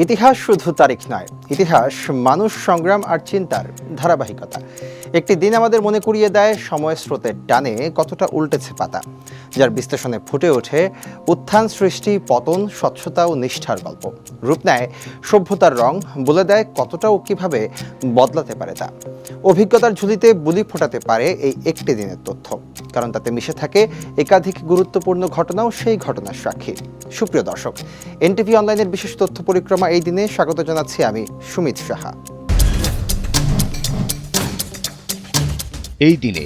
ইতিহাস শুধু তারিখ নয়, ইতিহাস মানুষ, সংগ্রাম আর চিন্তার ধারাবাহিকতা। একটি দিন আমাদের মনে করিয়ে দেয় সময়ের স্রোতের টানে কতটা উল্টেছে পাতা, যার বিশ্লেষণে ফুটে ওঠে উত্থান, সৃষ্টি, পতন, স্বচ্ছতা ও নিষ্ঠার গল্প। রূপ নেয় সভ্যতার রং, বলে দেয় কতটা ও কীভাবে বদলাতে পারে তা। অভিজ্ঞতার ঝুলিতে বুলি ফোটাতে পারে এই একটি দিনের তথ্য, কারণ তাতে মিশে থাকে একাধিক গুরুত্বপূর্ণ ঘটনাও সেই ঘটনার সাক্ষী। সুপ্রিয় দর্শক, এনটিভি অনলাইনের বিশেষ তথ্য পরিক্রমা এই দিনে স্বাগত জানাচ্ছি আমি সুমিত সাহা। এই দিনে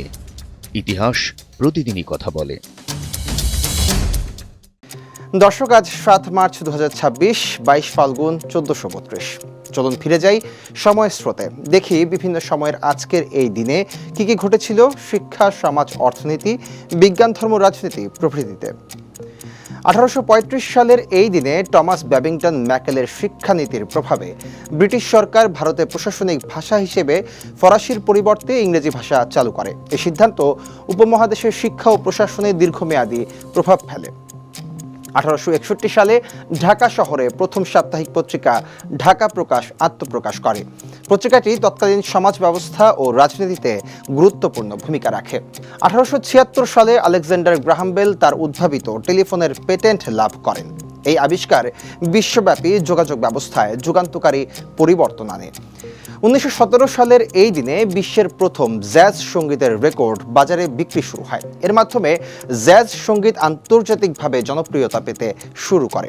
ইতিহাস প্রতিদিনই কথা বলে। দর্শক, আজ 7 মার্চ 2026, 22 ফাল্গুন 1432। চলুন ফিরে যাই সময়ের স্রোতে, দেখি বিভিন্ন সময়ের আজকের এই দিনে কি কি ঘটেছিল শিক্ষা, সমাজ, অর্থনীতি, বিজ্ঞান, ধর্ম, রাজনীতি প্রভৃতিতে। 1835 সালের এই দিনে টমাস ব্যাবিংটন ম্যাকেলের শিক্ষানীতির প্রভাবে ব্রিটিশ সরকার ভারতে প্রশাসনিক ভাষা হিসেবে ফরাসির পরিবর্তে ইংরেজি ভাষা চালু করে। এই সিদ্ধান্ত উপমহাদেশের শিক্ষা ও প্রশাসনে দীর্ঘমেয়াদী প্রভাব ফেলে। 1861 সালে ঢাকা শহরে প্রথম সাপ্তাহিক পত্রিকা ঢাকা প্রকাশ আত্মপ্রকাশ করে। পত্রিকাটি তৎকালীন সমাজ ব্যবস্থা ও রাজনীতিতে গুরুত্বপূর্ণ ভূমিকা রাখে। 1876 সালে আলেকজান্ডার গ্রাহাম বেল তার উদ্ভাবিত টেলিফোনের পেটেন্ট লাভ করেন। এই আবিষ্কার বিশ্বব্যাপী যোগাযোগ ব্যবস্থায় যুগান্তকারী পরিবর্তন আনে। 1917 সালের এই দিনে বিশ্বের প্রথম জ্যাজ সঙ্গীতের রেকর্ড বাজারে বিক্রি শুরু হয়। এর মাধ্যমে জ্যাজ সঙ্গীত আন্তর্জাতিকভাবে জনপ্রিয়তা পেতে শুরু করে।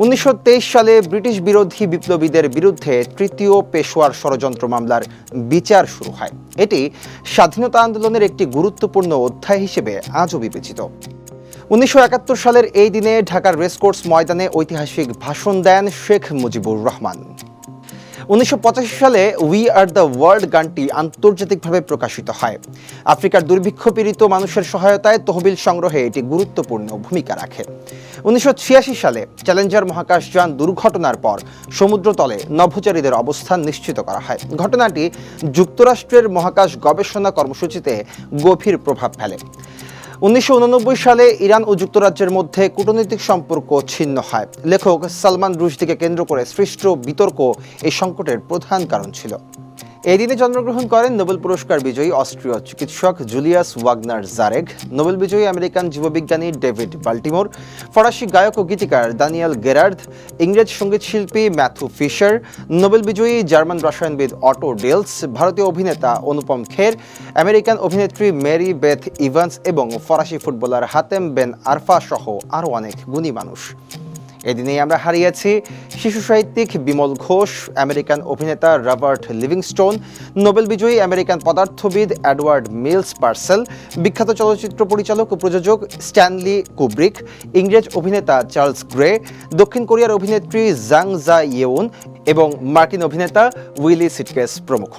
1923 সালে ব্রিটিশ বিরোধী বিপ্লবীদের বিরুদ্ধে তৃতীয় পেশোয়ার ষড়যন্ত্র মামলার বিচার শুরু হয়। এটি স্বাধীনতা আন্দোলনের একটি গুরুত্বপূর্ণ অধ্যায় হিসেবে আজও বিবেচিত। 1971 সালের এই দিনে ঢাকার রেসকোর্স ময়দানে ঐতিহাসিক ভাষণ দেন শেখ মুজিবুর রহমান। 1985 সালে উই আর দ্য ওয়ার্ল্ড গানটি আন্তর্জাতিকভাবে প্রকাশিত হয়। আফ্রিকার দুর্ভিক্ষ পীড়িত মানুষের সহায়তায় তহবিল সংগ্রহে এটি গুরুত্বপূর্ণ ভূমিকা রাখে। 1986 সালে চ্যালেঞ্জার মহাকাশযান দুর্ঘটনার পর সমুদ্রতলে নভোচারীদের অবস্থান নিশ্চিত করা হয়। ঘটনাটি যুক্তরাষ্ট্রের মহাকাশ গবেষণা কর্মসূচিতে গভীর প্রভাব ফেলে। 1989 সালে ইরান ও যুক্তরাজ্যের মধ্যে কূটনৈতিক সম্পর্ক ছিন্ন হয়। লেখক সালমান রুশদিকে কেন্দ্র করে সৃষ্ট বিতর্ক এই সংকটের প্রধান কারণ ছিল। এই দিনে জন্মগ্রহণ করেন নোবেল পুরস্কার বিজয়ী অস্ট্রীয় চিকিৎসক জুলিয়াস ওয়াগনার জারেগ, নোবেল বিজয়ী আমেরিকান জীববিজ্ঞানী ডেভিড বাল্টিমোর, ফরাসি গায়ক ও গীতিকার দানিয়েল গেরার্ড, ইংরেজ সঙ্গীতশিল্পী ম্যাথু ফিশার, নোবেল বিজয়ী জার্মান রসায়নবিদ অটো ডেলস, ভারতীয় অভিনেতা অনুপম খের, আমেরিকান অভিনেত্রী মেরি বেথ ইভান্স এবং ফরাসি ফুটবলার হাতেম বেন আরফা সহ আরও অনেক গুণী মানুষ। এদিনেই আমরা হারিয়েছি শিশু সাহিত্যিক বিমল ঘোষ, আমেরিকান অভিনেতা রবার্ট লিভিংস্টোন, নোবেল বিজয়ী আমেরিকান পদার্থবিদ এডওয়ার্ড মিলস পার্সেল, বিখ্যাত চলচ্চিত্র পরিচালক ও প্রযোজক স্ট্যানলি কুব্রিক, ইংরেজ অভিনেতা চার্লস গ্রে, দক্ষিণ কোরিয়ার অভিনেত্রী জাং জা ইয়েউন এবং মার্কিন অভিনেতা উইলি সিটকেস প্রমুখ।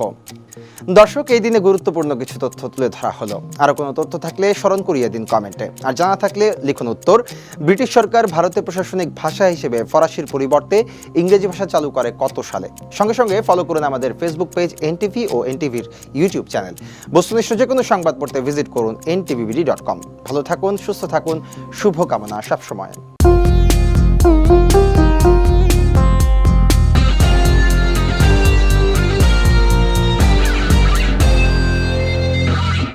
দর্শক, এই দিনে গুরুত্বপূর্ণ কিছু তথ্য তুলে ধরা হলো। আরও কোনো তথ্য থাকলে স্মরণ করিয়ে দিন কমেন্টে, আর জানা থাকলে লিখুন উত্তর। ব্রিটিশ সরকার ভারতে প্রশাসনিক ভাষা হিসেবে ফরাসির পরিবর্তে ইংরেজি ভাষা চালু করে কত সালে? সঙ্গে সঙ্গে ফলো করুন আমাদের ফেসবুক পেজ এনটিভি ও এনটিভির ইউটিউব চ্যানেল। বস্তুনিষ্ঠ যে কোনো সংবাদ পড়তে ভিজিট করুন ntvbd.com। ভালো থাকুন, সুস্থ থাকুন, শুভকামনা সবসময়।